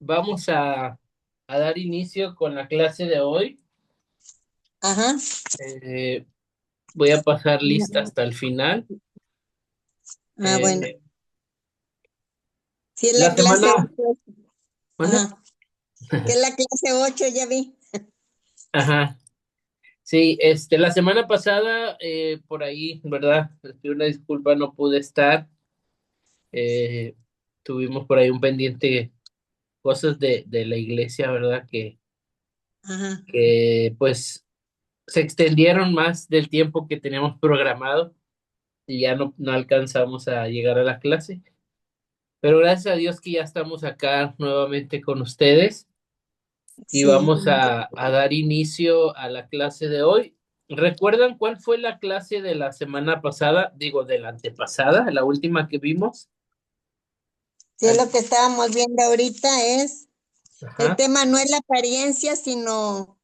vamos a dar inicio con la clase de hoy. Ajá. Eh, Voy a pasar lista hasta el final. Bueno. Eh, Si es la la clase semana, 8. ¿mande? Ajá. Que es la clase 8, ya vi. Ajá. Sí, la semana pasada, por ahí, ¿verdad? Les pido una disculpa, no pude estar. Eh, Tuvimos por ahí un pendiente, cosas de la iglesia, ¿verdad? Ajá. Que pues se extendieron más del tiempo que teníamos programado y ya no alcanzamos a llegar a la clase. Pero gracias a Dios que ya estamos acá nuevamente con ustedes y Sí. vamos a dar inicio a la clase de hoy. ¿Recuerdan cuál fue la clase de la semana pasada? Digo, de la antepasada, la última que vimos. Sí, es lo que estábamos viendo ahorita es, el Ajá. tema no es la apariencia, sino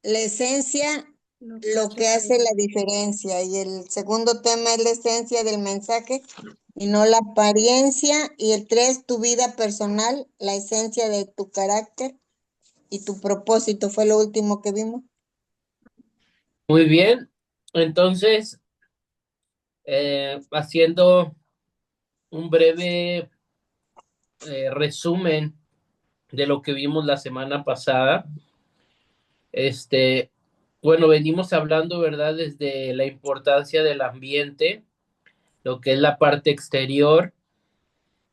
la esencia, lo que hace la diferencia. Y el segundo tema es la esencia del mensaje y no la apariencia. Y el 3, tu vida personal, la esencia de tu carácter y tu propósito, fue lo último que vimos. Muy bien. Entonces, haciendo un breve resumen de lo que vimos la semana pasada. Este, bueno, venimos hablando, ¿verdad? Desde la importancia del ambiente, lo que es la parte exterior,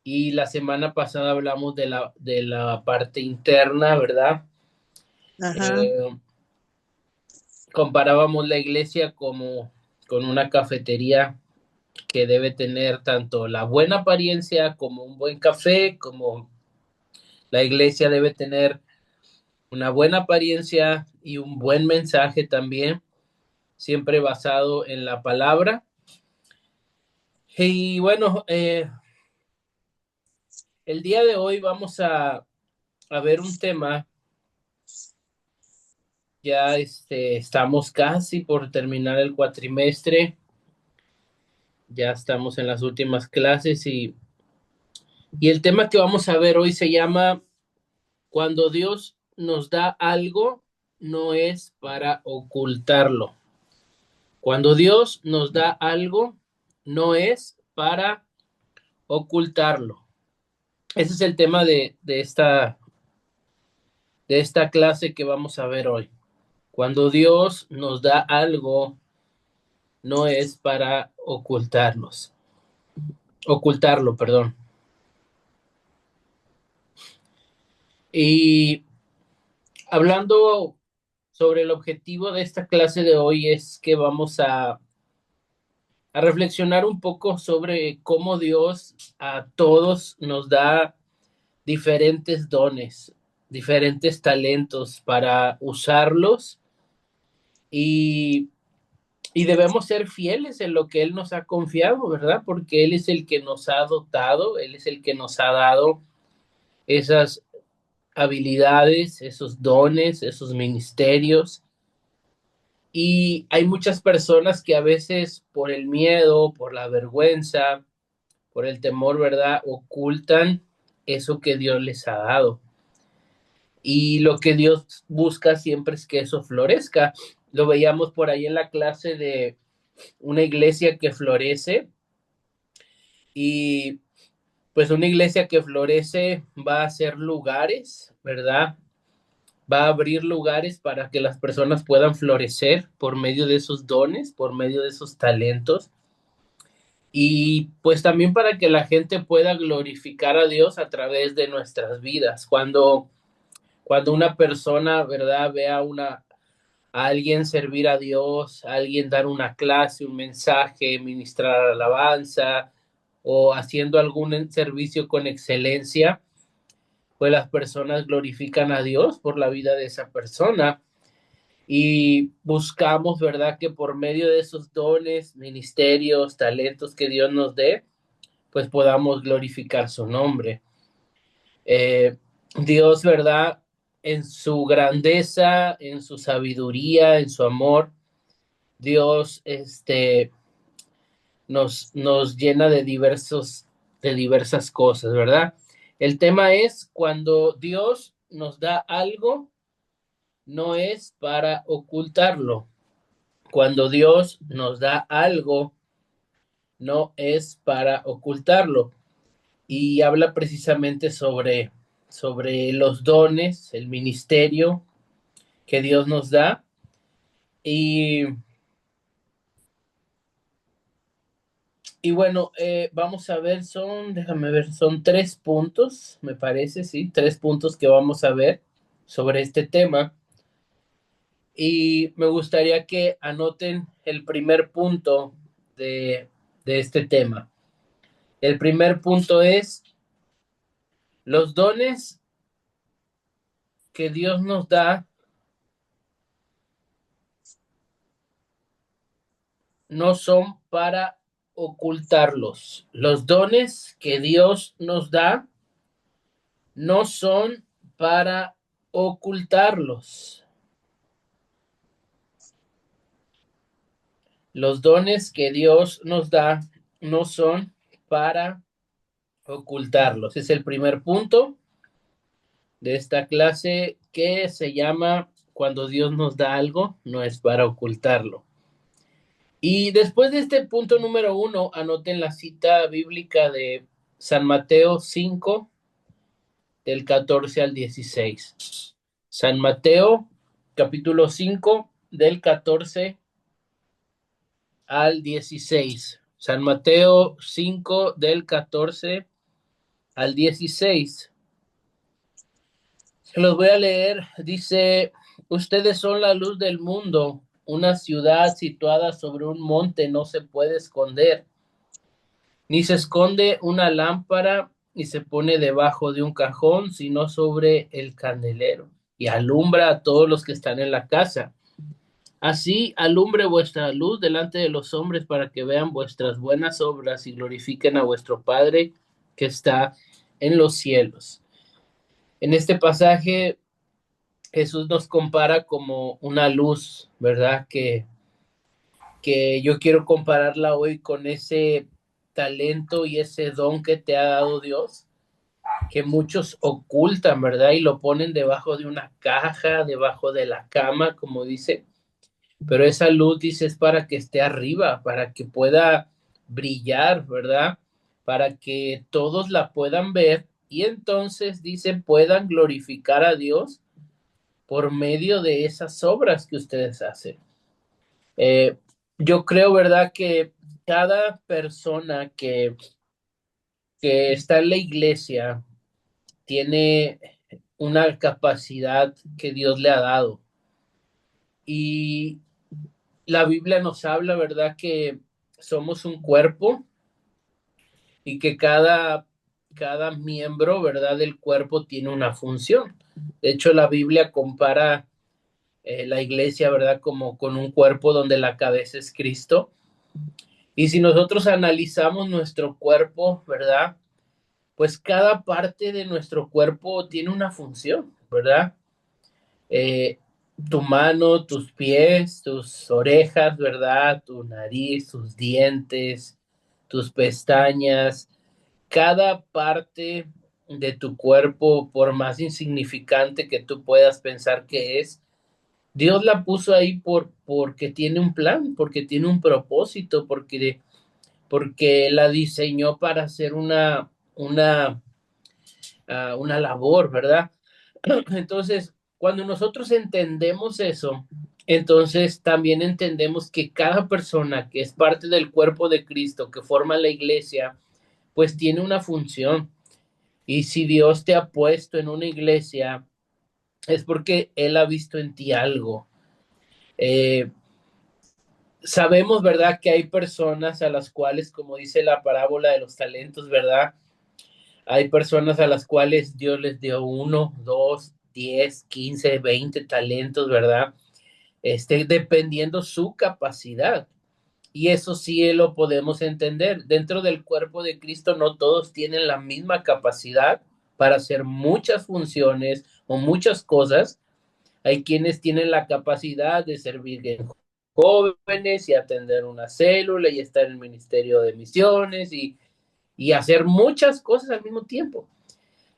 y la semana pasada hablamos de la parte interna, ¿verdad? Ajá. Eh, Comparábamos la iglesia como con una cafetería que debe tener tanto la buena apariencia como un buen café, como la iglesia debe tener una buena apariencia y un buen mensaje también, siempre basado en la palabra. Y bueno, el día de hoy vamos a ver un tema. Ya estamos casi por terminar el cuatrimestre, ya estamos en las últimas clases y el tema que vamos a ver hoy se llama Cuando Dios nos da algo, no es para ocultarlo. Cuando Dios nos da algo, no es para ocultarlo. Ese es el tema de esta clase que vamos a ver hoy. Cuando Dios nos da algo, no es para ocultarlo, perdón. Y hablando sobre el objetivo de esta clase de hoy es que vamos a reflexionar un poco sobre cómo Dios a todos nos da diferentes dones, diferentes talentos para usarlos y, y debemos ser fieles en lo que Él nos ha confiado, ¿verdad? Porque Él es el que nos ha dotado, Él es el que nos ha dado esas habilidades, esos dones, esos ministerios. Y hay muchas personas que a veces por el miedo, por la vergüenza, por el temor, ¿verdad? Ocultan eso que Dios les ha dado. Y lo que Dios busca siempre es que eso florezca. Lo veíamos por ahí en la clase de una iglesia que florece y pues una iglesia que florece va a ser lugares, ¿verdad? Va a abrir lugares para que las personas puedan florecer por medio de esos dones, por medio de esos talentos y pues también para que la gente pueda glorificar a Dios a través de nuestras vidas. Cuando una persona, ¿verdad?, ve a alguien servir a Dios, a alguien dar una clase, un mensaje, ministrar alabanza o haciendo algún servicio con excelencia, pues las personas glorifican a Dios por la vida de esa persona y buscamos, ¿verdad?, que por medio de esos dones, ministerios, talentos que Dios nos dé, pues podamos glorificar su nombre. Eh, Dios, ¿verdad? En su grandeza, en su sabiduría, en su amor, Dios nos llena de diversas cosas, ¿verdad? El tema es cuando Dios nos da algo, no es para ocultarlo. Cuando Dios nos da algo, no es para ocultarlo. Y habla precisamente sobre los dones, el ministerio que Dios nos da. Y, y bueno, vamos a ver, déjame ver, son 3 puntos, me parece, sí, 3 puntos que vamos a ver sobre este tema. Y me gustaría que anoten el primer punto de este tema. El primer punto es los dones que Dios nos da no son para ocultarlos. Los dones que Dios nos da no son para ocultarlos. Los dones que Dios nos da no son para ocultarlos. Es el primer punto de esta clase que se llama cuando Dios nos da algo, no es para ocultarlo. Y después de este punto número 1, anoten la cita bíblica de San Mateo 5, del 14 al 16. San Mateo, capítulo 5, del 14 al 16. San Mateo 5, del 14 al 16. Se los voy a leer. Dice, ustedes son la luz del mundo. Una ciudad situada sobre un monte no se puede esconder. Ni se esconde una lámpara y se pone debajo de un cajón, sino sobre el candelero, y alumbra a todos los que están en la casa. Así alumbre vuestra luz delante de los hombres para que vean vuestras buenas obras y glorifiquen a vuestro Padre que está en los cielos. En este pasaje Jesús nos compara como una luz, ¿verdad? Que yo quiero compararla hoy con ese talento y ese don que te ha dado Dios, que muchos ocultan, ¿verdad? Y lo ponen debajo de una caja, debajo de la cama, como dice. Pero esa luz, dice, es para que esté arriba, para que pueda brillar, ¿verdad? Para que todos la puedan ver y entonces, dice, puedan glorificar a Dios por medio de esas obras que ustedes hacen. Eh, yo creo, ¿verdad? Que cada persona que está en la iglesia tiene una capacidad que Dios le ha dado. Y la Biblia nos habla, ¿verdad? Que somos un cuerpo y que cada miembro, ¿verdad? Del cuerpo tiene una función. De hecho, la Biblia compara la iglesia, ¿verdad? Como con un cuerpo donde la cabeza es Cristo. Y si nosotros analizamos nuestro cuerpo, ¿verdad? Pues cada parte de nuestro cuerpo tiene una función, ¿verdad? Eh, tu mano, tus pies, tus orejas, ¿verdad? Tu nariz, tus dientes, tus pestañas, cada parte de tu cuerpo, por más insignificante que tú puedas pensar que es, Dios la puso ahí porque tiene un plan, porque tiene un propósito, porque la diseñó para hacer una labor, ¿verdad? Entonces, cuando nosotros entendemos eso, entonces también entendemos que cada persona que es parte del cuerpo de Cristo, que forma la iglesia, pues tiene una función. Y si Dios te ha puesto en una iglesia, es porque Él ha visto en ti algo. Eh, sabemos, ¿verdad?, que hay personas a las cuales, como dice la parábola de los talentos, ¿verdad? Hay personas a las cuales Dios les dio 1, 2, 10, 15, 20 talentos, ¿verdad? Dependiendo su capacidad. Y eso sí lo podemos entender. Dentro del cuerpo de Cristo no todos tienen la misma capacidad para hacer muchas funciones o muchas cosas. Hay quienes tienen la capacidad de servir en jóvenes y atender una célula y estar en el ministerio de misiones y hacer muchas cosas al mismo tiempo.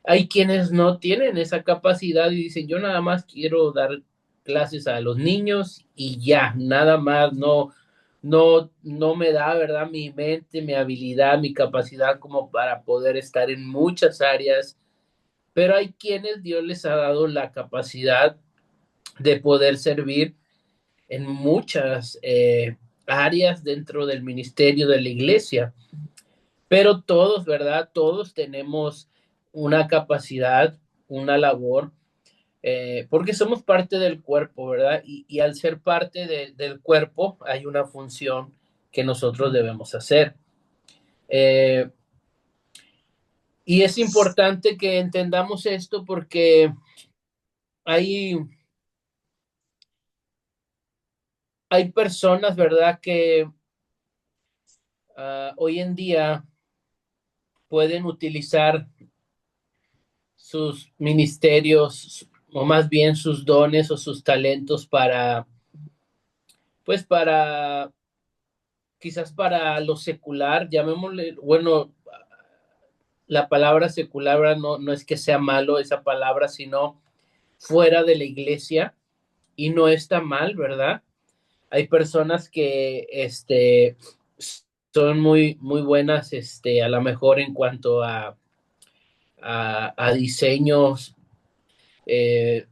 Hay quienes no tienen esa capacidad y dicen, yo nada más quiero dar clases a los niños y ya, nada más, no me da, ¿verdad? Mi mente, mi habilidad, mi capacidad como para poder estar en muchas áreas, pero hay quienes Dios les ha dado la capacidad de poder servir en muchas áreas dentro del ministerio de la iglesia. Pero todos, ¿verdad? Todos tenemos una capacidad, una labor, porque somos parte del cuerpo, ¿verdad? Y al ser parte del cuerpo hay una función que nosotros debemos hacer. Eh, y es importante que entendamos esto porque hay, hay personas, ¿verdad? Que hoy en día pueden utilizar sus ministerios o más bien sus dones o sus talentos para, pues para, quizás para lo secular, llamémosle, bueno, la palabra secular ¿verdad? No es que sea malo esa palabra, sino fuera de la iglesia y no está mal, ¿verdad? Hay personas que, son muy buenas, a lo mejor en cuanto a diseños,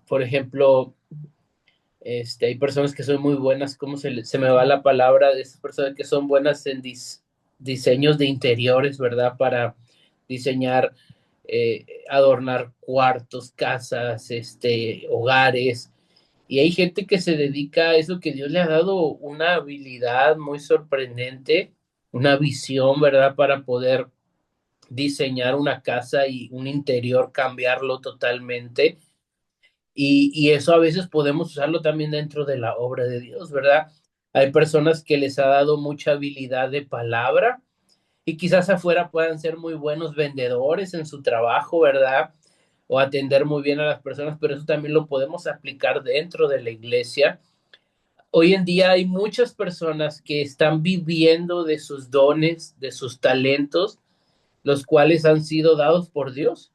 por ejemplo, hay personas que son muy buenas, ¿cómo se me va la palabra? De esas personas que son buenas en diseños de interiores, ¿verdad? Para diseñar, adornar cuartos, casas, hogares. Y hay gente que se dedica a eso, que Dios le ha dado una habilidad muy sorprendente, una visión, ¿verdad? Para poder diseñar una casa y un interior, cambiarlo totalmente y eso a veces podemos usarlo también dentro de la obra de Dios, ¿verdad? Hay personas que les ha dado mucha habilidad de palabra y quizás afuera puedan ser muy buenos vendedores en su trabajo, ¿verdad? O atender muy bien a las personas, pero eso también lo podemos aplicar dentro de la iglesia. Hoy en día hay muchas personas que están viviendo de sus dones, de sus talentos, los cuales han sido dados por Dios,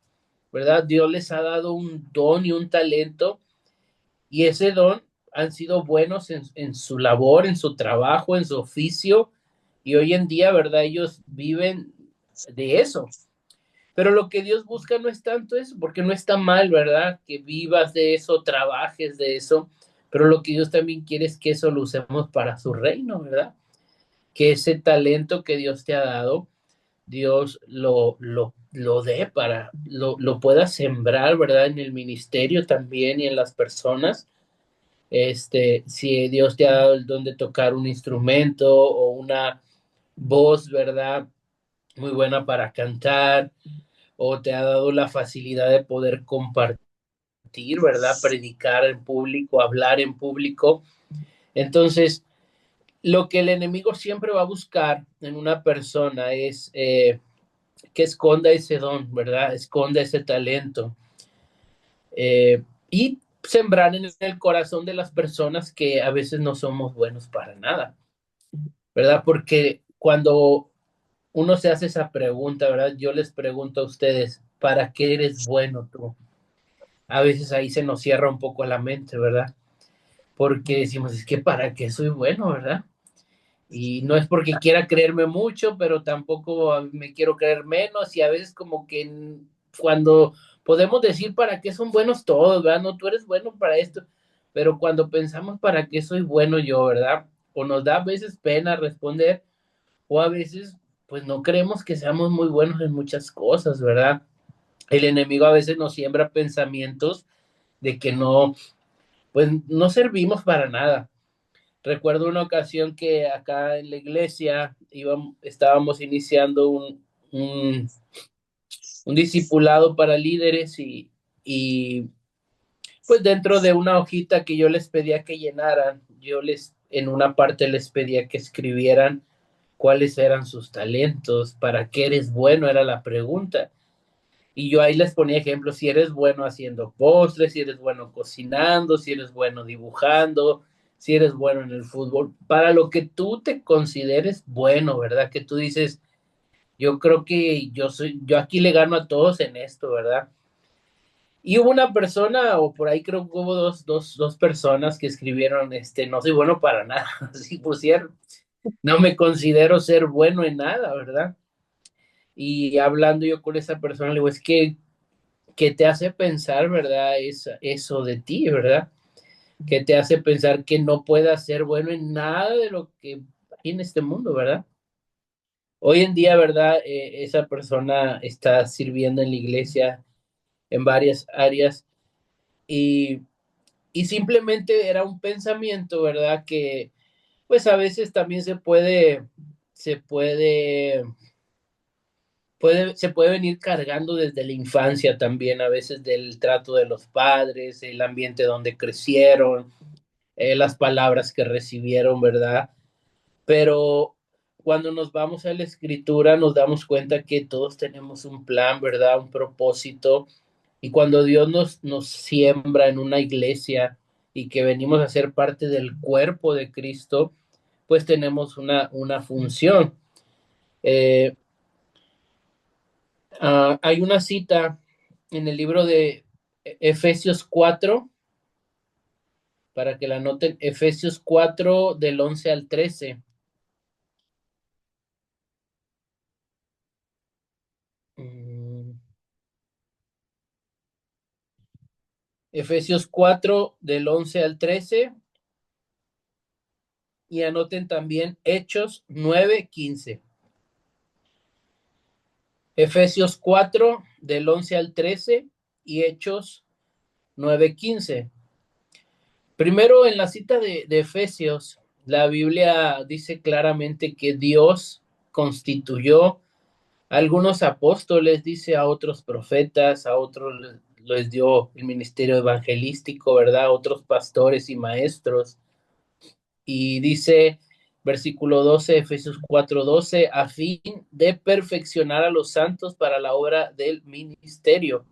¿verdad? Dios les ha dado un don y un talento y ese don han sido buenos en su labor, en su trabajo, en su oficio, y hoy en día, ¿verdad? Ellos viven de eso. Pero lo que Dios busca no es tanto eso, porque no está mal, ¿verdad? Que vivas de eso, trabajes de eso, pero lo que Dios también quiere es que eso lo usemos para su reino, ¿verdad? Que ese talento que Dios te ha dado, Dios lo dé para, lo pueda sembrar, ¿verdad? En el ministerio también y en las personas si Dios te ha dado el don de tocar un instrumento o una voz, ¿verdad? Muy buena para cantar, o te ha dado la facilidad de poder compartir, ¿verdad? Predicar en público, hablar en público. Entonces, lo que el enemigo siempre va a buscar en una persona es que esconda ese don, ¿verdad? Esconda ese talento. Y sembrar en el corazón de las personas que a veces no somos buenos para nada, ¿verdad? Porque cuando uno se hace esa pregunta, ¿verdad? Yo les pregunto a ustedes, ¿para qué eres bueno tú? A veces ahí se nos cierra un poco la mente, ¿verdad? Porque decimos, es que ¿para qué soy bueno, verdad? Y no es porque quiera creerme mucho, pero tampoco me quiero creer menos y a veces como que cuando podemos decir para qué son buenos todos, ¿verdad? No, tú eres bueno para esto, pero cuando pensamos para qué soy bueno yo, ¿verdad? O nos da a veces pena responder o a veces pues no creemos que seamos muy buenos en muchas cosas, ¿verdad? El enemigo a veces nos siembra pensamientos de que no, pues no servimos para nada. Recuerdo una ocasión que acá en la iglesia estábamos iniciando un discipulado para líderes y pues dentro de una hojita que yo les pedía que llenaran, yo en una parte les pedía que escribieran cuáles eran sus talentos, para qué eres bueno, era la pregunta. Y yo ahí les ponía ejemplos, si eres bueno haciendo postres, si eres bueno cocinando, si eres bueno dibujando, si eres bueno en el fútbol, para lo que tú te consideres bueno, ¿verdad? Que tú dices, yo creo que yo aquí le gano a todos en esto, ¿verdad? Y hubo una persona, o por ahí creo que hubo dos personas que escribieron, no soy bueno para nada, así pusieron, no me considero ser bueno en nada, ¿verdad? Y hablando yo con esa persona, le digo, es que, ¿qué te hace pensar, verdad? Eso de ti, ¿verdad? ¿Qué te hace pensar que no puedas ser bueno en nada de lo que hay en este mundo, ¿verdad? Hoy en día, ¿verdad? Esa persona está sirviendo en la iglesia en varias áreas y, y simplemente era un pensamiento, ¿verdad? Que pues a veces también se puede, se puede venir cargando desde la infancia también, a veces del trato de los padres, el ambiente donde crecieron, las palabras que recibieron, ¿verdad? Pero cuando nos vamos a la escritura nos damos cuenta que todos tenemos un plan, ¿verdad? Un propósito. Y cuando Dios nos siembra en una iglesia y que venimos a ser parte del cuerpo de Cristo, pues tenemos una función. Eh, hay una cita en el libro de Efesios 4 para que la noten, Efesios 4 del 11 al 13. Mm, Efesios 4 del 11 al 13 y anoten también Hechos 9:15. Efesios 4 del 11 al 13 y Hechos 9:15. Primero, en la cita de Efesios, la Biblia dice claramente que Dios constituyó a algunos apóstoles, dice a otros profetas, a otros les dio el ministerio evangelístico, ¿verdad? Otros pastores y maestros. Y dice, versículo 12, Efesios 4:12, a fin de perfeccionar a los santos para la obra del ministerio,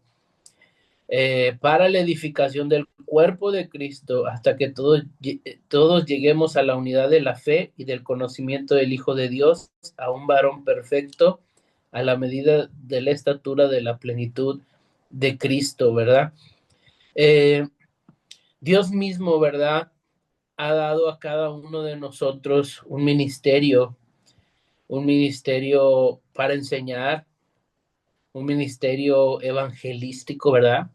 para la edificación del cuerpo de Cristo, hasta que todos lleguemos a la unidad de la fe y del conocimiento del Hijo de Dios, a un varón perfecto, a la medida de la estatura de la plenitud de Cristo, ¿verdad? Eh, Dios mismo, ¿verdad? Ha dado a cada uno de nosotros un ministerio para enseñar, un ministerio evangelístico, ¿verdad?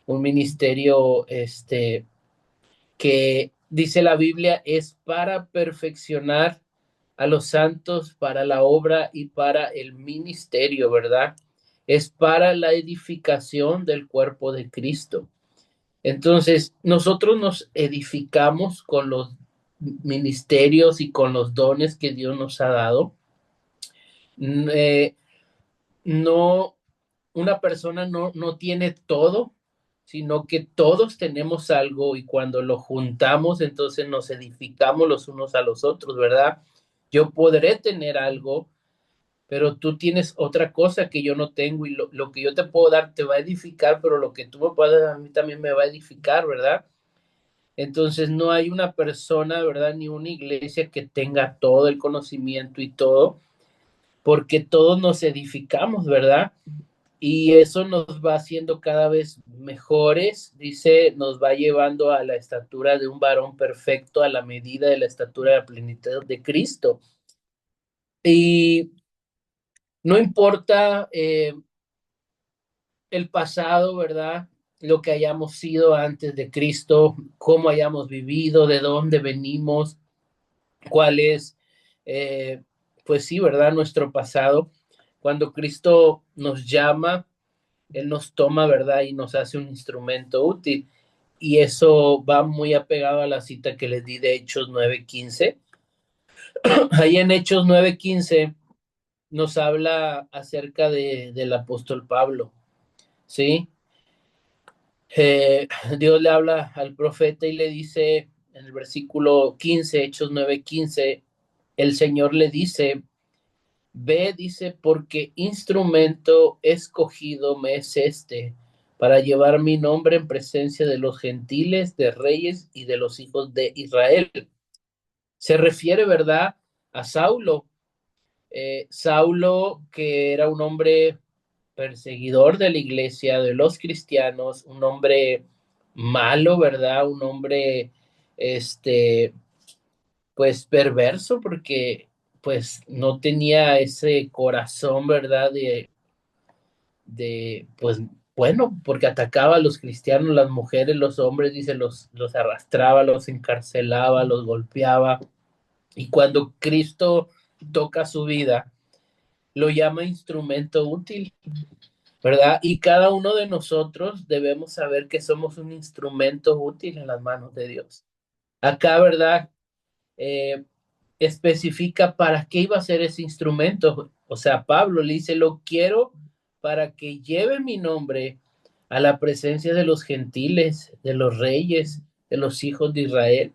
Un ministerio, que dice la Biblia es para perfeccionar a los santos para la obra y para el ministerio, ¿verdad? Es para la edificación del cuerpo de Cristo. Entonces, nosotros nos edificamos con los ministerios y con los dones que Dios nos ha dado. Eh, no, una persona no tiene todo, sino que todos tenemos algo y cuando lo juntamos, entonces nos edificamos los unos a los otros, ¿verdad? Yo podré tener algo, pero tú tienes otra cosa que yo no tengo y lo que yo te puedo dar te va a edificar, pero lo que tú me puedes dar a mí también me va a edificar, ¿verdad? Entonces no hay una persona, ¿verdad? Ni una iglesia que tenga todo el conocimiento y todo, porque todos nos edificamos, ¿verdad? Y eso nos va haciendo cada vez mejores, dice, nos va llevando a la estatura de un varón perfecto, a la medida de la estatura de la plenitud de Cristo. Y no importa el pasado, ¿verdad? Lo que hayamos sido antes de Cristo, cómo hayamos vivido, de dónde venimos, cuál es, eh, pues sí, ¿verdad? Nuestro pasado. Cuando Cristo nos llama, Él nos toma, ¿verdad? Y nos hace un instrumento útil. Y eso va muy apegado a la cita que les di de Hechos 9:15. Ahí en Hechos 9:15 nos habla acerca del apóstol Pablo, ¿sí? Eh, Dios le habla al profeta y le dice en el versículo 15, Hechos 9:15, el Señor le dice, ve, dice, porque instrumento escogido me es este, para llevar mi nombre en presencia de los gentiles, de reyes y de los hijos de Israel. Se refiere, ¿verdad?, a Saulo. Saulo, que era un hombre perseguidor de la iglesia, de los cristianos, un hombre malo, ¿verdad? Un hombre, pues perverso, porque pues no tenía ese corazón, ¿verdad? Pues bueno, porque atacaba a los cristianos, las mujeres, los hombres, dice, los arrastraba, los encarcelaba, los golpeaba. Y cuando Cristo toca su vida, lo llama instrumento útil, ¿verdad? Y cada uno de nosotros debemos saber que somos un instrumento útil en las manos de Dios. Acá, ¿verdad? Eh, especifica para qué iba a ser ese instrumento. O sea, Pablo le dice, lo quiero para que lleve mi nombre a la presencia de los gentiles, de los reyes, de los hijos de Israel.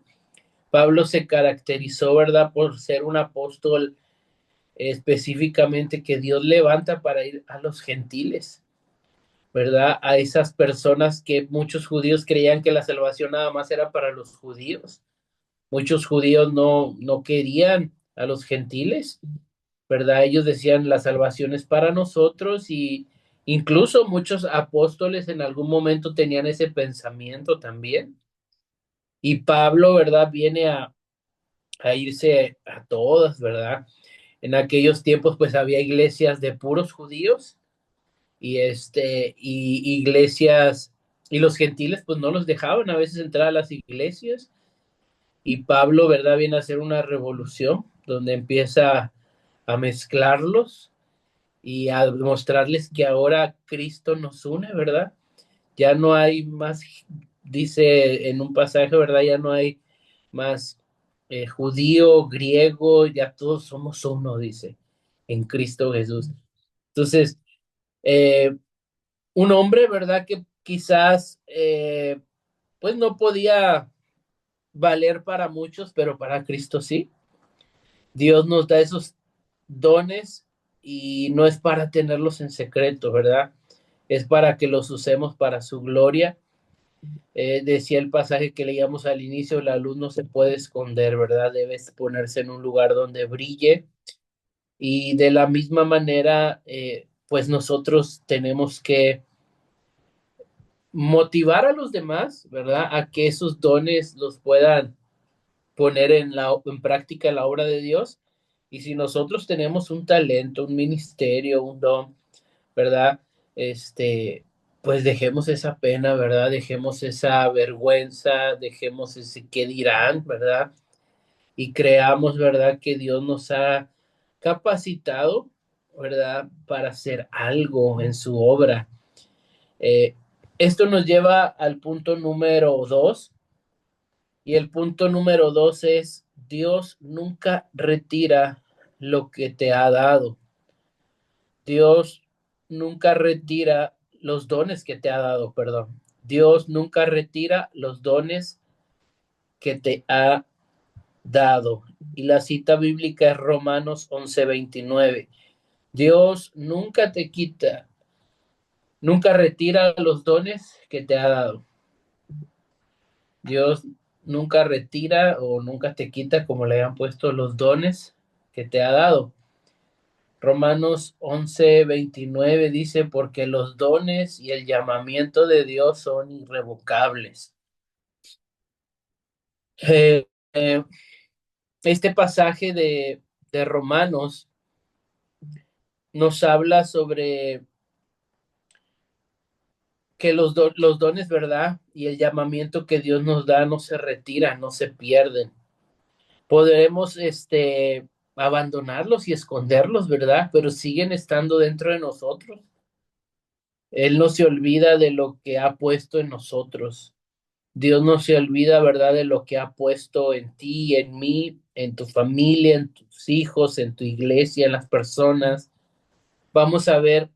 Pablo se caracterizó, ¿verdad?, por ser un apóstol específicamente que Dios levanta para ir a los gentiles, ¿verdad? A esas personas que muchos judíos creían que la salvación nada más era para los judíos. Muchos judíos no querían a los gentiles, ¿verdad? Ellos decían la salvación es para nosotros y incluso muchos apóstoles en algún momento tenían ese pensamiento también. Y Pablo, ¿verdad? Viene a irse a todas, ¿verdad? En aquellos tiempos pues había iglesias de puros judíos y iglesias y los gentiles pues no los dejaban a veces entrar a las iglesias y Pablo, ¿verdad? Viene a hacer una revolución donde empieza a mezclarlos y a mostrarles que ahora Cristo nos une, ¿verdad? Ya no hay más, dice en un pasaje, ¿verdad? Ya no hay más judío, griego, ya todos somos uno, dice, en Cristo Jesús. Entonces, eh, un hombre, ¿verdad? Que quizás, pues no podía valer para muchos, pero para Cristo sí. Dios nos da esos dones y no es para tenerlos en secreto, ¿verdad? Es para que los usemos para su gloria. Decía el pasaje que leíamos al inicio, la luz no se puede esconder, ¿verdad? Debe ponerse en un lugar donde brille y de la misma manera, pues nosotros tenemos que motivar a los demás, ¿verdad? A que esos dones los puedan poner en práctica la obra de Dios. Y si nosotros tenemos un talento, un ministerio, un don, ¿verdad? Este, pues dejemos esa pena, ¿verdad? Dejemos esa vergüenza, dejemos ese qué dirán, ¿verdad? Y creamos, ¿verdad? Que Dios nos ha capacitado, ¿verdad? Para hacer algo en su obra. Eh, Esto nos lleva al punto número 2, y el punto número 2 es, Dios nunca retira lo que te ha dado. Dios nunca retira los dones que te ha dado, perdón. Dios nunca retira los dones que te ha dado. Y la cita bíblica es Romanos 11:29. Dios nunca te quita, nunca retira los dones que te ha dado. Dios nunca retira o nunca te quita, como le han puesto, los dones que te ha dado. Romanos 11:29 dice, porque los dones y el llamamiento de Dios son irrevocables. Eh, eh, este pasaje de Romanos nos habla sobre que los dones, ¿verdad? Y el llamamiento que Dios nos da no se retiran, no se pierden. Podremos, abandonarlos y esconderlos, ¿verdad? Pero siguen estando dentro de nosotros. Él no se olvida de lo que ha puesto en nosotros. Dios no se olvida, ¿verdad?, de lo que ha puesto en ti, en mí, en tu familia, en tus hijos, en tu iglesia, en las personas. Vamos a ver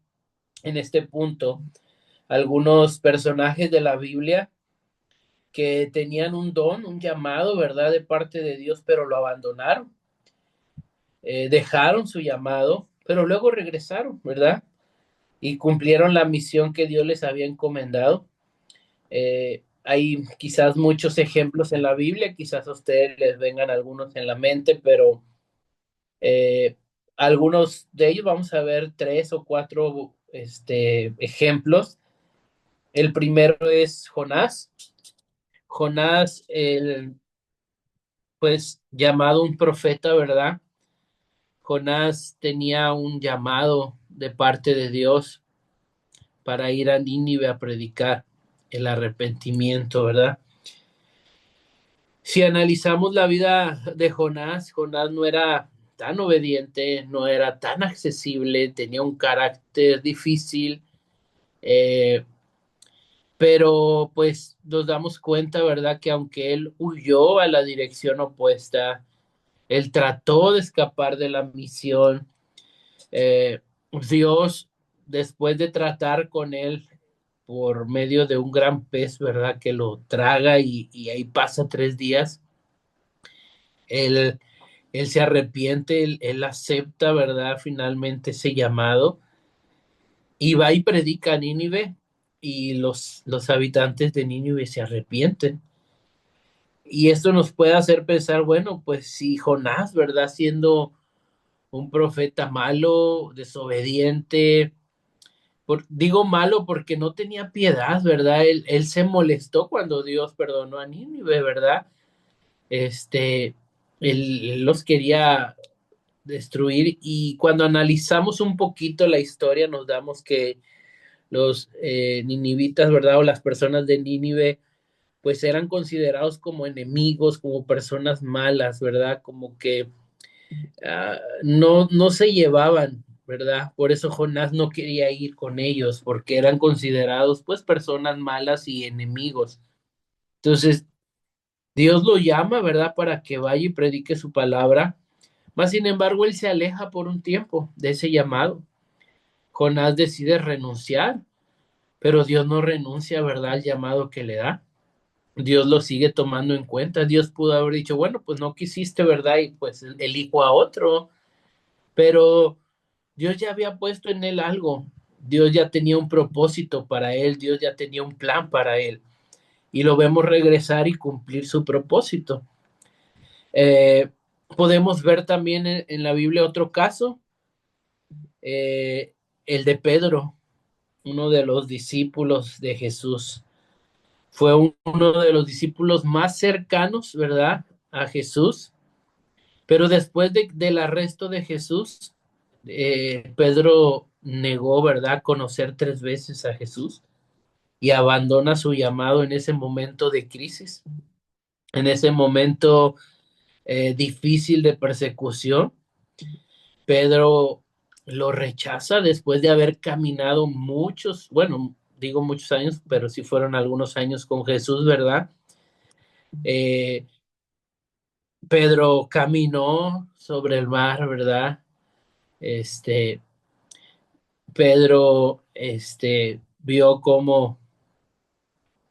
en este punto algunos personajes de la Biblia que tenían un don, un llamado, ¿verdad?, de parte de Dios, pero lo abandonaron. Dejaron su llamado, pero luego regresaron, ¿verdad? Y cumplieron la misión que Dios les había encomendado. Hay quizás muchos ejemplos en la Biblia, quizás a ustedes les vengan algunos en la mente, pero algunos de ellos vamos a ver tres o cuatro ejemplos. El primero es Jonás. Jonás, pues llamado un profeta, ¿verdad? Jonás tenía un llamado de parte de Dios para ir a Nínive a predicar el arrepentimiento, ¿verdad? Si analizamos la vida de Jonás, Jonás no era tan obediente, no era tan accesible, tenía un carácter difícil, eh, pero pues nos damos cuenta, ¿verdad? Que aunque él huyó a la dirección opuesta, él trató de escapar de la misión. Eh, Dios, después de tratar con él por medio de un gran pez, ¿verdad? Que lo traga y ahí pasa 3 días, él, él se arrepiente, él acepta, ¿verdad? Finalmente ese llamado y va y predica a Nínive y los habitantes de Nínive se arrepienten. Y esto nos puede hacer pensar, bueno, pues si Jonás, ¿verdad? Siendo un profeta malo, desobediente, digo malo porque no tenía piedad, ¿verdad? Él se molestó cuando Dios perdonó a Nínive, ¿verdad? Este, él los quería destruir y cuando analizamos un poquito la historia nos damos que los ninivitas, ¿verdad? O las personas de Nínive, pues eran considerados como enemigos, como personas malas, ¿verdad? Como que no se llevaban, ¿verdad? Por eso Jonás no quería ir con ellos, porque eran considerados pues personas malas y enemigos. Entonces, Dios lo llama, ¿verdad? Para que vaya y predique su palabra. Mas, sin embargo, él se aleja por un tiempo de ese llamado. Jonás decide renunciar, pero Dios no renuncia, ¿verdad? Al llamado que le da. Dios lo sigue tomando en cuenta. Dios pudo haber dicho, bueno, pues no quisiste, ¿verdad? Y pues elijo a otro, pero Dios ya había puesto en él algo. Dios ya tenía un propósito para él, Dios ya tenía un plan para él. Y lo vemos regresar y cumplir su propósito. Eh, Podemos ver también en la Biblia otro caso, eh, el de Pedro, uno de los discípulos de Jesús. Fue uno de los discípulos más cercanos, ¿verdad? A Jesús. Pero después del arresto de Jesús, Pedro negó, ¿verdad?, conocer 3 veces a Jesús y abandona su llamado en ese momento de crisis, en ese momento difícil de persecución. Pedro lo rechaza después de haber caminado muchos, bueno, digo muchos años, pero sí fueron algunos años con Jesús, ¿verdad? Eh, Pedro caminó sobre el mar, ¿verdad? Este, Pedro, vio cómo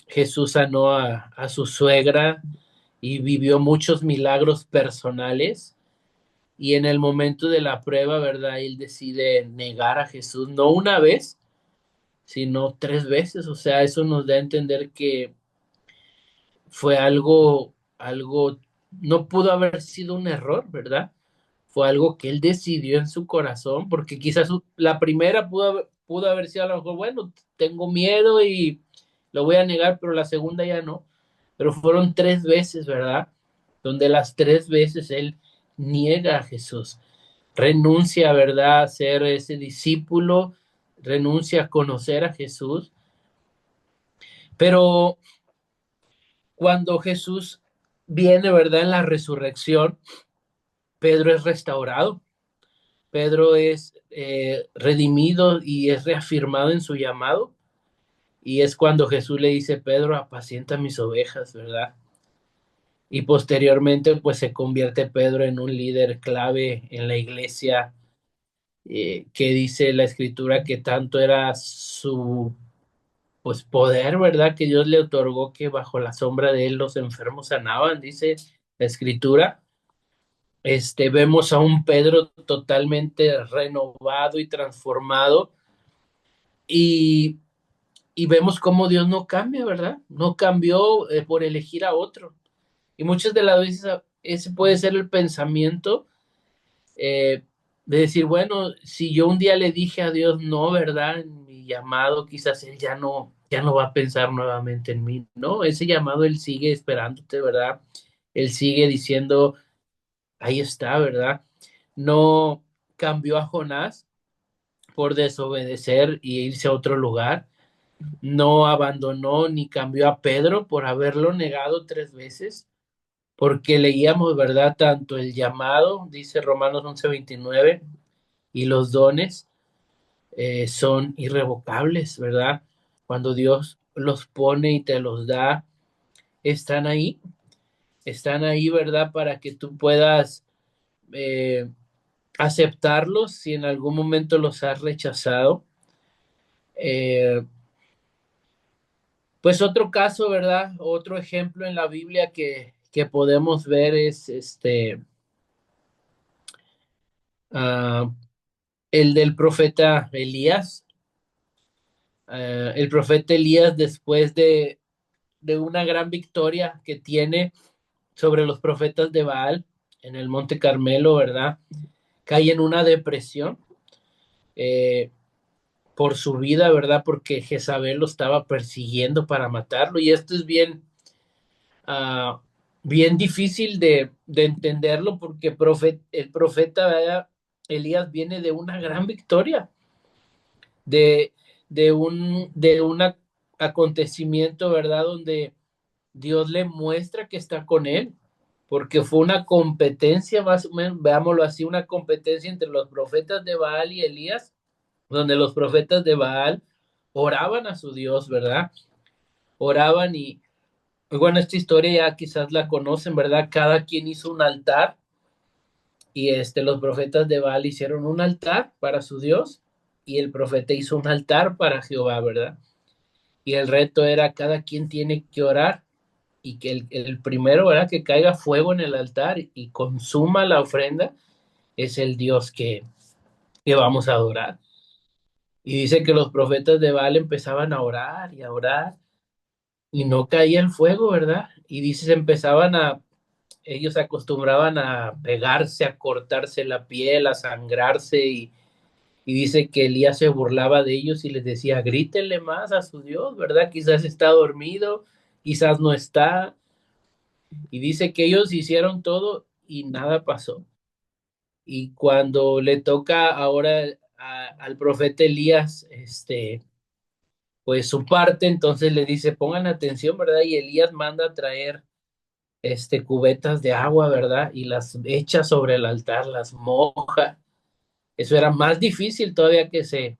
Jesús sanó a su suegra y vivió muchos milagros personales. Y en el momento de la prueba, ¿verdad? Él decide negar a Jesús, no una vez, sino 3 veces. O sea, eso nos da a entender que fue algo, no pudo haber sido un error, ¿verdad? Fue algo que él decidió en su corazón, porque quizás la primera pudo haber sido a lo mejor, bueno, tengo miedo y lo voy a negar, pero la segunda ya no. Pero fueron 3 veces, ¿verdad? Donde las 3 veces él niega a Jesús, renuncia, ¿verdad?, a ser ese discípulo, renuncia a conocer a Jesús. Pero cuando Jesús viene, ¿verdad?, en la resurrección, Pedro es restaurado. Pedro es redimido y es reafirmado en su llamado. Y es cuando Jesús le dice, Pedro, apacienta mis ovejas, ¿verdad? Y posteriormente, pues se convierte Pedro en un líder clave en la iglesia, que dice la escritura que tanto era su pues poder, ¿verdad? Que Dios le otorgó que bajo la sombra de él los enfermos sanaban, dice la escritura. Vemos a un Pedro totalmente renovado y transformado y, y vemos cómo Dios no cambia, ¿verdad? No cambió por elegir a otro. Y muchas de las veces ese puede ser el pensamiento, eh, de decir, bueno, si yo un día le dije a Dios no, ¿verdad? En mi llamado, quizás Él ya no va a pensar nuevamente en mí, ¿no? Ese llamado Él sigue esperándote, ¿verdad? Él sigue diciendo, ahí está, ¿verdad? No cambió a Jonás por desobedecer y irse a otro lugar. No abandonó ni cambió a Pedro por haberlo negado 3 veces, porque leíamos, ¿verdad? Tanto el llamado, dice Romanos 11:29, y los dones son irrevocables, ¿verdad? Cuando Dios los pone y te los da, están ahí, están ahí, ¿verdad? Para que tú puedas eh, aceptarlos si en algún momento los has rechazado. Eh, pues otro caso, ¿verdad? Otro ejemplo en la Biblia que podemos ver es uh, el del profeta Elías. El profeta Elías, después de una gran victoria que tiene sobre los profetas de Baal en el Monte Carmelo, ¿verdad? Cae en una depresión eh, por su vida, ¿verdad? Porque Jezabel lo estaba persiguiendo para matarlo. Y esto es uh, bien difícil de entenderlo porque el profeta, ¿verdad? Elías viene de una gran victoria, de, de un acontecimiento, ¿verdad? Donde Dios le muestra que está con él, porque fue una competencia, más o menos, veámoslo así, una competencia entre los profetas de Baal y Elías, donde los profetas de Baal oraban a su Dios, ¿verdad? Oraban y, bueno, esta historia ya quizás la conocen, ¿verdad? Cada quien hizo un altar y los profetas de Baal hicieron un altar para su Dios y el profeta hizo un altar para Jehová, ¿verdad? Y el reto era cada quien tiene que orar y que el primero, ¿verdad? Que caiga fuego en el altar y consuma la ofrenda es el Dios que vamos a adorar. Y dice que los profetas de Baal empezaban a orar y a orar y no caía el fuego, ¿verdad? Y dice, ellos se acostumbraban a pegarse, a cortarse la piel, a sangrarse y dice que Elías se burlaba de ellos y les decía, grítenle más a su Dios, ¿verdad? Quizás está dormido, quizás no está. Y dice que ellos hicieron todo y nada pasó. Y cuando le toca ahora al profeta Elías, pues su parte, entonces le dice, pongan atención, ¿verdad? Y Elías manda a traer, cubetas de agua, ¿verdad? Y las echa sobre el altar, las moja. Eso era más difícil todavía que se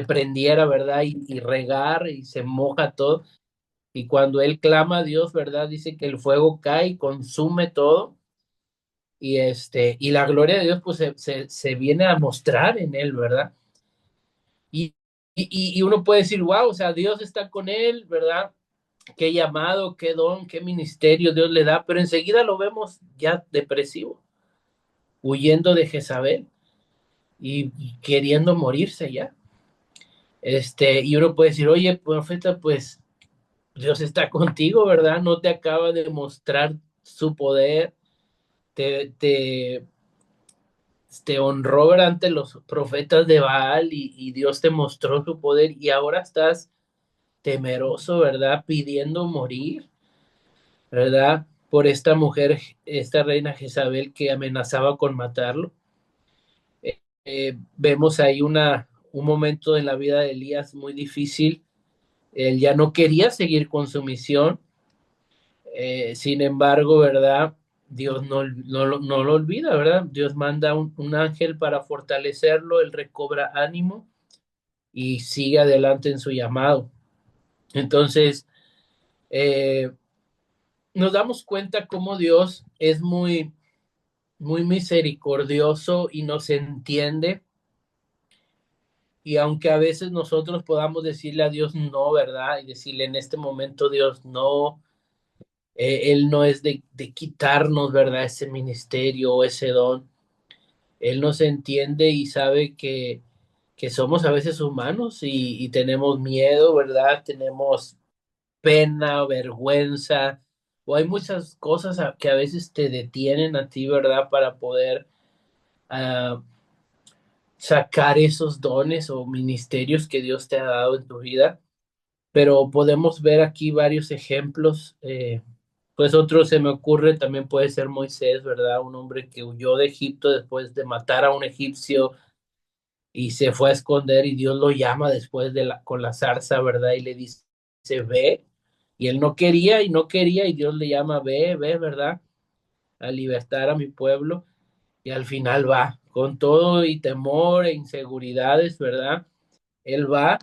prendiera, ¿verdad? Y regar y se moja todo. Y cuando él clama a Dios, ¿verdad? Dice que el fuego cae y consume todo y la gloria de Dios pues se viene a mostrar en él, ¿verdad? Y, y uno puede decir, wow, o sea, Dios está con él, ¿verdad? Qué llamado, qué don, qué ministerio Dios le da, pero enseguida lo vemos ya depresivo, huyendo de Jezabel y queriendo morirse ya. Y uno puede decir, oye, profeta, pues Dios está contigo, ¿verdad? No te acaba de mostrar su poder, te, te, te honró ante los profetas de Baal y Dios te mostró su poder y ahora estás temeroso, ¿verdad? Pidiendo morir, ¿verdad? Por esta mujer, esta reina Jezabel que amenazaba con matarlo. Vemos ahí un momento en la vida de Elías muy difícil. Él ya no quería seguir con su misión. Sin embargo, ¿verdad? Dios no lo olvida, ¿verdad? Dios manda un ángel para fortalecerlo, él recobra ánimo y sigue adelante en su llamado. Entonces, eh, nos damos cuenta cómo Dios es muy, muy misericordioso y nos entiende. Y aunque a veces nosotros podamos decirle a Dios no, ¿verdad? Y decirle en este momento, Dios no, Él no es de quitarnos, ¿verdad? Ese ministerio o ese don. Él nos entiende y sabe que somos a veces humanos y tenemos miedo, ¿verdad? Tenemos pena, vergüenza, o hay muchas cosas que a veces te detienen a ti, ¿verdad? Para poder ah, sacar esos dones o ministerios que Dios te ha dado en tu vida, pero podemos ver aquí varios ejemplos. Pues otro se me ocurre, también puede ser Moisés, ¿verdad? Un hombre que huyó de Egipto después de matar a un egipcio y se fue a esconder y Dios lo llama después con la zarza, ¿verdad? Y le dice, ve, y él no quería y no quería y Dios le llama, ve, ¿verdad? A libertar a mi pueblo y al final va, con todo y temor e inseguridades, ¿verdad? Él va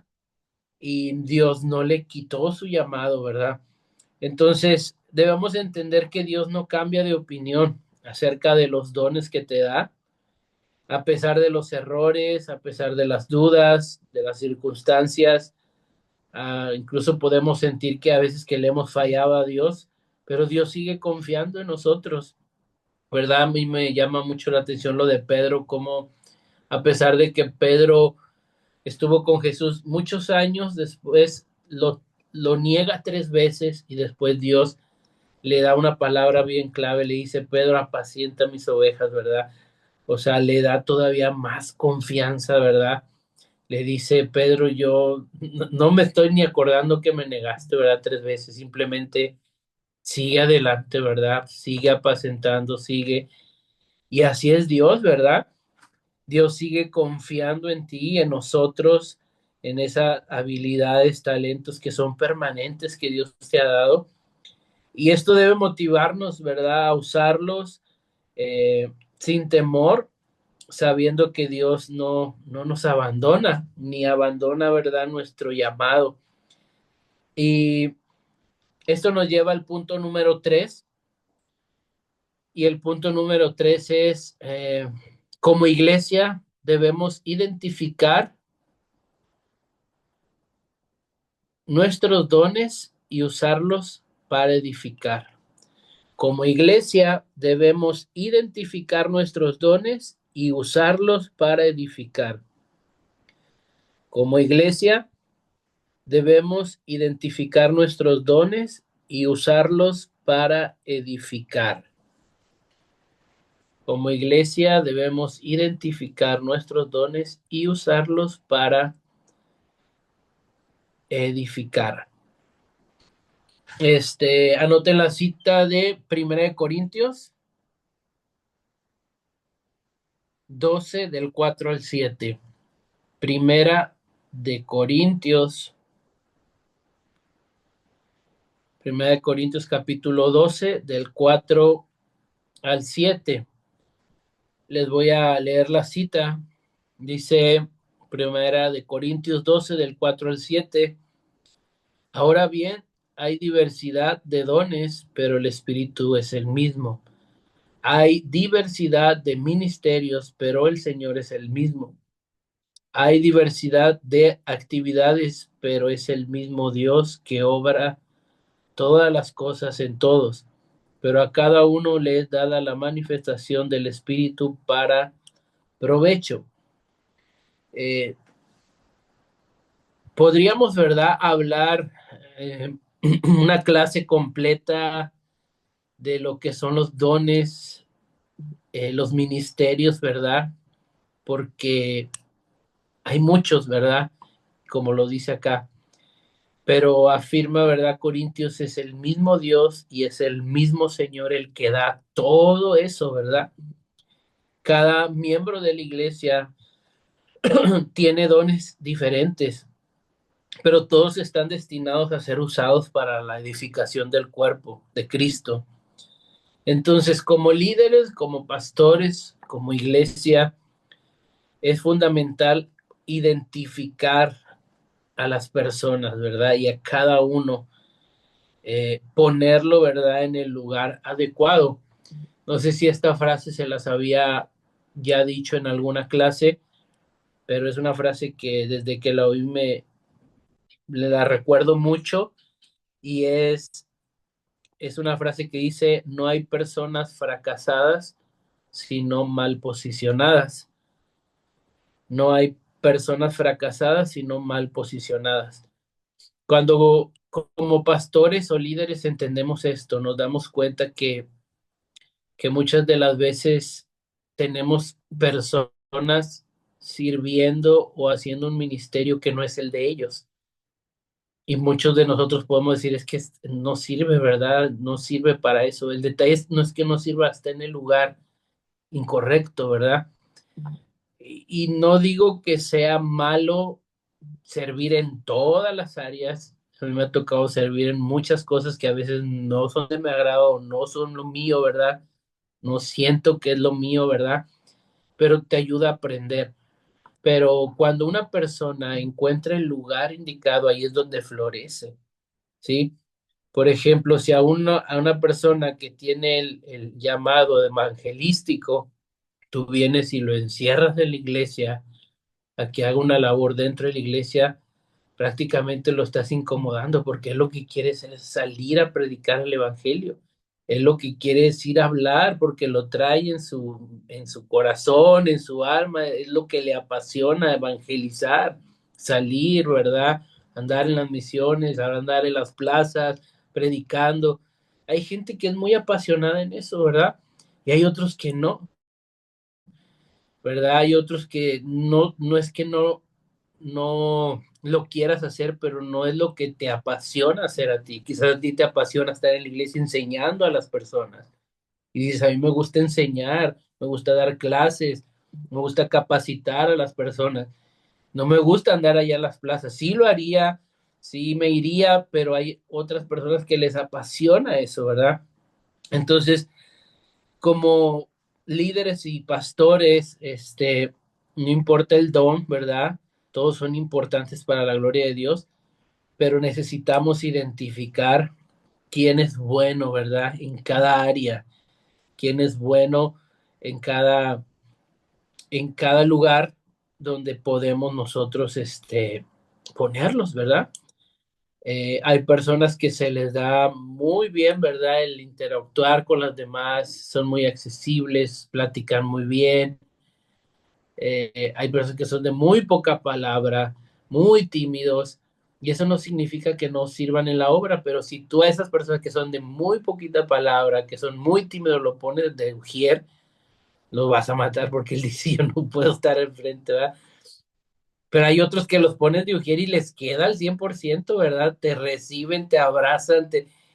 y Dios no le quitó su llamado, ¿verdad? Entonces, debemos entender que Dios no cambia de opinión acerca de los dones que te da, a pesar de los errores, a pesar de las dudas, de las circunstancias. Incluso podemos sentir que a veces que le hemos fallado a Dios, pero Dios sigue confiando en nosotros, ¿verdad? A mí me llama mucho la atención lo de Pedro, como a pesar de que Pedro estuvo con Jesús muchos años, después lo niega 3 veces y después Dios le da una palabra bien clave, le dice, Pedro, apacienta mis ovejas, ¿verdad? O sea, le da todavía más confianza, ¿verdad? Le dice, Pedro, yo no me estoy ni acordando que me negaste, ¿verdad? 3 veces, simplemente sigue adelante, ¿verdad? Sigue apacentando, sigue. Y así es Dios, ¿verdad? Dios sigue confiando en ti, en nosotros, en esas habilidades, talentos que son permanentes que Dios te ha dado. Y esto debe motivarnos, ¿verdad? A usarlos sin temor, sabiendo que Dios no nos abandona, ni abandona, ¿verdad? Nuestro llamado. Y esto nos lleva al punto número 3. Y el punto número 3 es, como iglesia, debemos identificar nuestros dones y usarlos para edificar. Como iglesia debemos identificar nuestros dones y usarlos para edificar. Como iglesia debemos identificar nuestros dones y usarlos para edificar. Como iglesia debemos identificar nuestros dones y usarlos para edificar. Anoten la cita de 1 Corintios 12 del 4 al 7. Primera de Corintios, Primera de Corintios capítulo 12 del 4 al 7. Les voy a leer la cita. Dice Primera de Corintios 12 del 4 al 7. Ahora bien, hay diversidad de dones, pero el Espíritu es el mismo. Hay diversidad de ministerios, pero el Señor es el mismo. Hay diversidad de actividades, pero es el mismo Dios que obra todas las cosas en todos. Pero a cada uno le es dada la manifestación del Espíritu para provecho. Eh, Podríamos, ¿verdad?, hablar una clase completa de lo que son los dones, los ministerios, ¿verdad? Porque hay muchos, ¿verdad? Como lo dice acá. Pero afirma, ¿verdad? Corintios es el mismo Dios y es el mismo Señor el que da todo eso, ¿verdad? Cada miembro de la iglesia tiene dones diferentes, pero todos están destinados a ser usados para la edificación del cuerpo de Cristo. Entonces, como líderes, como pastores, como iglesia, es fundamental identificar a las personas, ¿verdad? Y a cada uno ponerlo, ¿verdad?, en el lugar adecuado. No sé si esta frase se las había ya dicho en alguna clase, pero es una frase que desde que la oí la recuerdo mucho y es una frase que dice, no hay personas fracasadas, sino mal posicionadas. No hay personas fracasadas, sino mal posicionadas. Cuando como pastores o líderes entendemos esto, nos damos cuenta que muchas de las veces tenemos personas sirviendo o haciendo un ministerio que no es el de ellos. Y muchos de nosotros podemos decir, es que no sirve, ¿verdad? No sirve para eso. El detalle no es que no sirva, está en el lugar incorrecto, ¿verdad? Y no digo que sea malo servir en todas las áreas. A mí me ha tocado servir en muchas cosas que a veces no son de mi agrado, no son lo mío, ¿verdad? No siento que es lo mío, ¿verdad? Pero te ayuda a aprender. Pero cuando una persona encuentra el lugar indicado, ahí es donde florece, ¿sí? Por ejemplo, si a una persona que tiene el llamado evangelístico, tú vienes y lo encierras en la iglesia, a que haga una labor dentro de la iglesia, prácticamente lo estás incomodando porque él lo que quiere es salir a predicar el evangelio. Él lo que quiere es ir a hablar porque lo trae en su corazón, en su alma, es lo que le apasiona evangelizar, salir, ¿verdad? Andar en las misiones, andar en las plazas, predicando. Hay gente que es muy apasionada en eso, ¿verdad? Y hay otros que no, ¿verdad? Hay otros que no es que no lo quieras hacer, pero no es lo que te apasiona hacer a ti. Quizás a ti te apasiona estar en la iglesia enseñando a las personas. Y dices, a mí me gusta enseñar, me gusta dar clases, me gusta capacitar a las personas. No me gusta andar allá en las plazas. Sí lo haría, sí me iría, pero hay otras personas que les apasiona eso, ¿verdad? Entonces, como líderes y pastores, no importa el don, ¿verdad? Todos son importantes para la gloria de Dios, pero necesitamos identificar quién es bueno, ¿verdad? En cada área, quién es bueno en en cada lugar donde podemos nosotros, ponerlos, ¿verdad? Hay personas que se les da muy bien, ¿verdad? El interactuar con las demás, son muy accesibles, platican muy bien. Hay personas que son de muy poca palabra, muy tímidos, y eso no significa que no sirvan en la obra, pero si tú a esas personas que son de muy poquita palabra, que son muy tímidos, lo pones de ujier, lo vas a matar porque él dice, yo no puedo estar enfrente, ¿verdad? Pero hay otros que los pones de ujier y les queda al 100%, ¿verdad? Te reciben, te abrazan,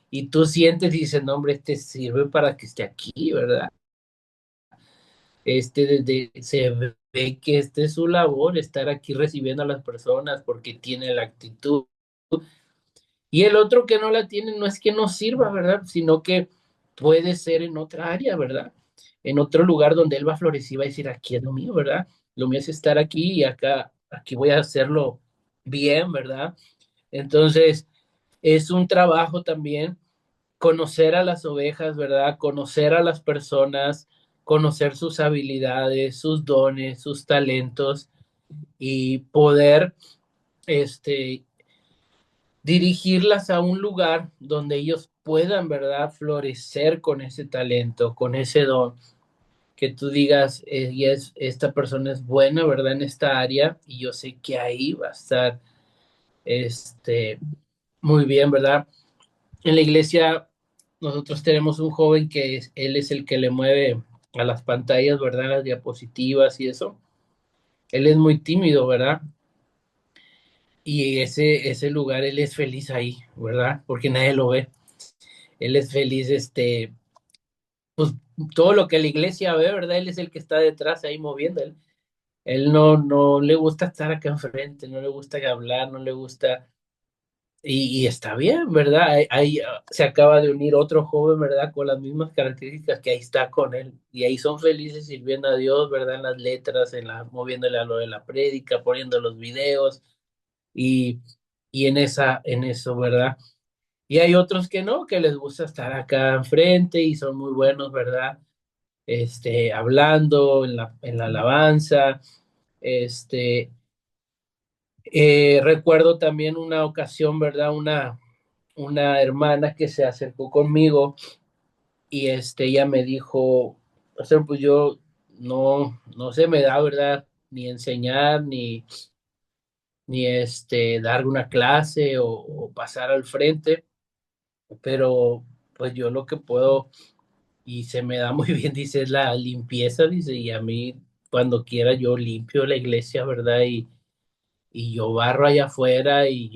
y tú sientes y dices, no, hombre, este sirve para que esté aquí, ¿verdad? Se ve que es su labor, estar aquí recibiendo a las personas porque tiene la actitud. Y el otro que no la tiene no es que no sirva, ¿verdad? Sino que puede ser en otra área, ¿verdad? En otro lugar donde él va a florecer y va a decir, aquí es lo mío, ¿verdad? Lo mío es estar aquí y acá, aquí voy a hacerlo bien, ¿verdad? Entonces, es un trabajo también conocer a las ovejas, ¿verdad? Conocer a las personas, conocer sus habilidades, sus dones, sus talentos y poder, este, dirigirlas a un lugar donde ellos puedan, ¿verdad? Florecer con ese talento, con ese don, que tú digas, esta persona es buena, ¿verdad? En esta área y yo sé que ahí va a estar, este, muy bien, ¿verdad? En la iglesia nosotros tenemos un joven que él es el que le mueve a las pantallas, ¿verdad? Las diapositivas y eso. Él es muy tímido, ¿verdad? Y ese lugar, él es feliz ahí, ¿verdad? Porque nadie lo ve. Él es feliz, pues todo lo que la iglesia ve, ¿verdad? Él es el que está detrás ahí moviendo. Él no le gusta estar acá enfrente, no le gusta hablar, no le gusta. Y está bien, ¿verdad? Se acaba de unir otro joven, ¿verdad? Con las mismas características que ahí está con él. Y ahí son felices sirviendo a Dios, ¿verdad? En las letras, moviéndole a lo de la prédica, poniendo los videos y, y en eso, ¿verdad? Y hay otros que no, que les gusta estar acá enfrente y son muy buenos, ¿verdad? Hablando en la alabanza. Este, recuerdo también una ocasión, ¿verdad? Una hermana que se acercó conmigo y ella me dijo, o sea, pues yo no se me da, ¿verdad? Ni enseñar, ni dar una clase o pasar al frente, pero pues yo lo que puedo y se me da muy bien, dice, es la limpieza, dice, y a mí cuando quiera yo limpio la iglesia, ¿verdad? Y yo barro allá afuera y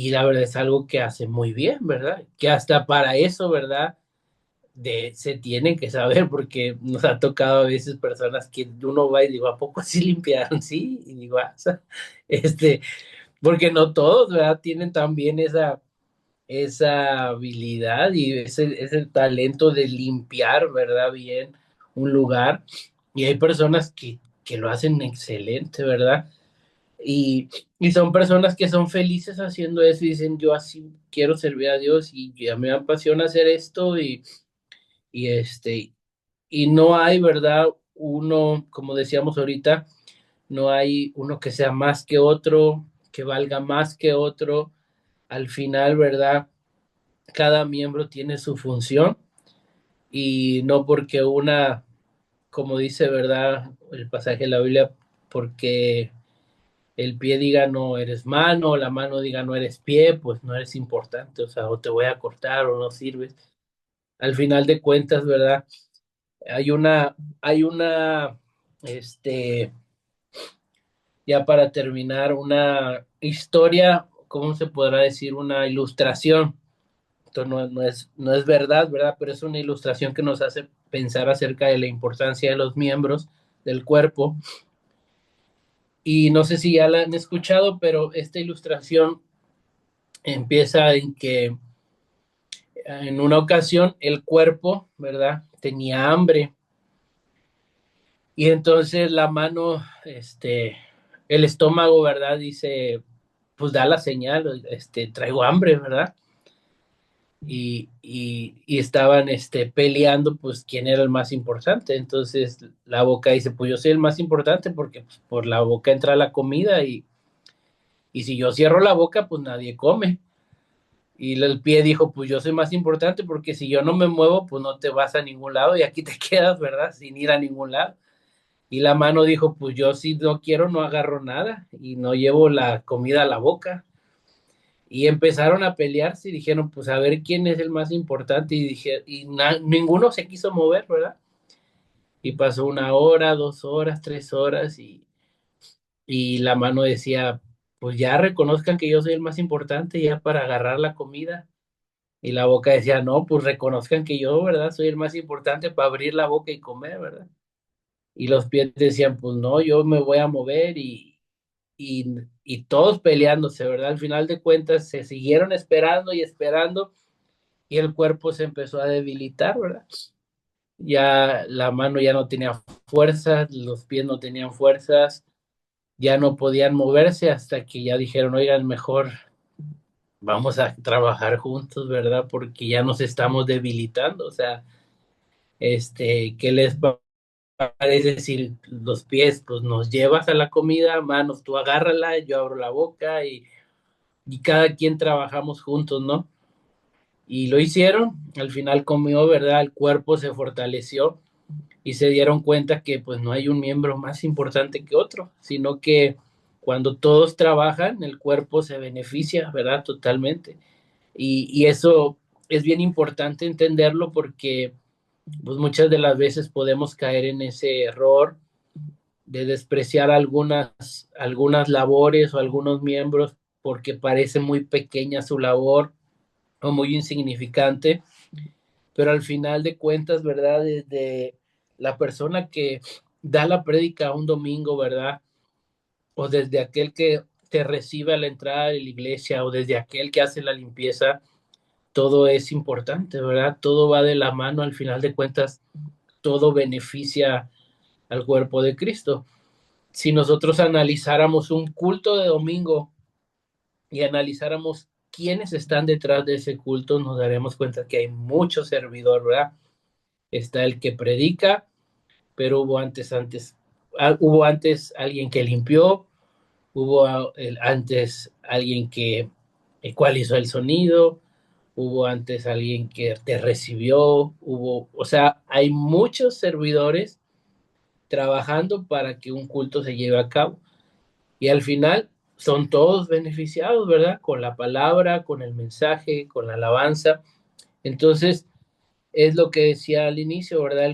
la verdad es algo que hace muy bien, ¿verdad? Que hasta para eso, ¿verdad? Se tienen que saber porque nos ha tocado a veces personas que uno va y digo, ¿a poco así limpiaron? Sí, y digo, o sea, este, porque no todos, ¿verdad? Tienen también esa habilidad y ese talento de limpiar, ¿verdad? Bien un lugar. Y hay personas que lo hacen excelente, ¿verdad? Y, y son personas que son felices haciendo eso y dicen, yo así quiero servir a Dios y ya me apasiona hacer esto y y no hay, ¿verdad? Uno, como decíamos ahorita, no hay uno que sea más que otro, que valga más que otro. Al final, ¿verdad? Cada miembro tiene su función y no porque una, como dice, ¿verdad? El pasaje de la Biblia, porque el pie diga no eres mano, o la mano diga no eres pie, pues no eres importante, o sea, o te voy a cortar o no sirves. Al final de cuentas, ¿verdad? Hay una, este, ya para terminar, una historia, ¿cómo se podrá decir? Una ilustración. Esto no es verdad, ¿verdad? Pero es una ilustración que nos hace pensar acerca de la importancia de los miembros del cuerpo. Y no sé si ya la han escuchado, pero esta ilustración empieza en que en una ocasión el cuerpo, ¿verdad? Tenía hambre y entonces la mano, el estómago, ¿verdad? Dice, pues da la señal, traigo hambre, ¿verdad? Y estaban peleando, pues, quién era el más importante. Entonces la boca dice, pues yo soy el más importante porque pues, por la boca entra la comida y si yo cierro la boca, pues nadie come. Y el pie dijo, pues yo soy más importante porque si yo no me muevo, pues no te vas a ningún lado y aquí te quedas, ¿verdad? Sin ir a ningún lado. Y la mano dijo, pues yo si no quiero, no agarro nada y no llevo la comida a la boca. Y empezaron a pelearse y dijeron, pues a ver quién es el más importante. Y dije, ninguno se quiso mover, ¿verdad? Y pasó 1 hora, 2 horas, 3 horas y la mano decía, pues ya reconozcan que yo soy el más importante ya para agarrar la comida. Y la boca decía, no, pues reconozcan que yo, ¿verdad? Soy el más importante para abrir la boca y comer, ¿verdad? Y los pies decían, pues no, yo me voy a mover y, y todos peleándose, ¿verdad? Al final de cuentas se siguieron esperando y esperando y el cuerpo se empezó a debilitar, ¿verdad? Ya la mano ya no tenía fuerzas, los pies no tenían fuerzas, ya no podían moverse hasta que ya dijeron, oigan, mejor vamos a trabajar juntos, ¿verdad? Porque ya nos estamos debilitando, o sea, ¿qué les parece si los pies, pues nos llevas a la comida, manos, tú agárrala, yo abro la boca y cada quien trabajamos juntos, ¿no? Y lo hicieron, al final comió, ¿verdad? El cuerpo se fortaleció y se dieron cuenta que pues no hay un miembro más importante que otro, sino que cuando todos trabajan, el cuerpo se beneficia, ¿verdad? Totalmente. Y eso es bien importante entenderlo porque pues muchas de las veces podemos caer en ese error de despreciar algunas labores o algunos miembros porque parece muy pequeña su labor o muy insignificante, pero al final de cuentas, ¿verdad? Desde la persona que da la prédica un domingo, ¿verdad? O desde aquel que te recibe a la entrada de la iglesia o desde aquel que hace la limpieza, todo es importante, ¿verdad? Todo va de la mano, al final de cuentas, todo beneficia al cuerpo de Cristo. Si nosotros analizáramos un culto de domingo y analizáramos quiénes están detrás de ese culto, nos daremos cuenta que hay mucho servidor, ¿verdad? Está el que predica, pero hubo antes alguien que limpió, hubo antes alguien que ecualizó el sonido, hubo antes alguien que te recibió, o sea, hay muchos servidores trabajando para que un culto se lleve a cabo. Y al final son todos beneficiados, ¿verdad? Con la palabra, con el mensaje, con la alabanza. Entonces, es lo que decía al inicio, ¿verdad?